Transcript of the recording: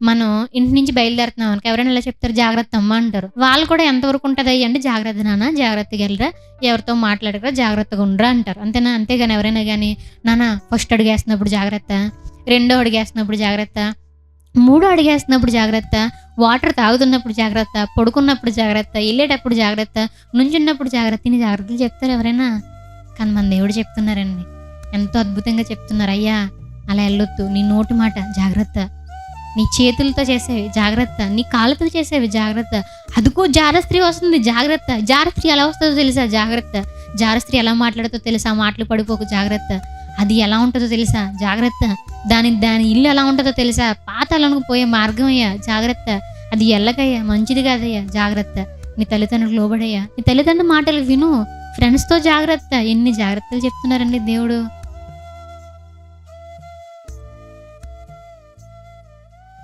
మనం ఇంటి నుంచి బయలుదేరుతున్నాం అనుకో ఎవరైనా ఇలా చెప్తారు, "జాగ్రత్త అమ్మ" అంటారు. వాళ్ళు కూడా ఎంతవరకు ఉంటదయ్యా అంటే, "జాగ్రత్త నాన్న, జాగ్రత్తగా ఎళ్ళరా, ఎవరితో మాట్లాడకురా, జాగ్రత్తగా ఉండరా" అంటారు. అంతేనా? అంతేగాని ఎవరైనా గాని, "నాన్న ఫస్ట్ అడుగేస్తున్నప్పుడు జాగ్రత్త, రెండో అడుగేస్తున్నప్పుడు జాగ్రత్త, మూడో అడుగేస్తున్నప్పుడు జాగ్రత్త, వాటర్ తాగుతున్నప్పుడు జాగ్రత్త, పడుకున్నప్పుడు జాగ్రత్త, ఎళ్ళేటప్పుడు జాగ్రత్త, నుంచున్నప్పుడు జాగ్రత్త" ఇన్ని జాగ్రత్తలు చెప్తారా ఎవరైనా? కానీ మన దేవుడు చెప్తున్నారండి. ఎంతో అద్భుతంగా చెప్తున్నారు. "అయ్యా అలా ఎళ్ళొద్దు. నీ నోటి మాట జాగ్రత్త. నీ చేతులతో చేసేవి జాగ్రత్త. నీ కాళ్ళతో చేసేవి జాగ్రత్త. అదిగో జారస్త్రీ వస్తుంది జాగ్రత్త. జారస్త్రీ ఎలా వస్తుందో తెలుసా? జాగ్రత్త. జారస్త్రీ ఎలా మాట్లాడుతుందో తెలుసా? మాటలు పడిపోకు జాగ్రత్త. అది ఎలా ఉంటుందో తెలుసా? జాగ్రత్త. దాని ఇల్లు ఎలా ఉంటుందో తెలుసా? పాతాళానికి పోయే మార్గం అయ్యా జాగ్రత్త. అది ఎల్లకయ్యా, మంచిది కాదయ్యా జాగ్రత్త. నీ తల్లిదండ్రులకు లోబడయ్యా. నీ తల్లిదండ్రుల మాటలు విను. ఫ్రెండ్స్‌తో జాగ్రత్త." ఎన్ని జాగ్రత్తలు చెప్తున్నారండి దేవుడు.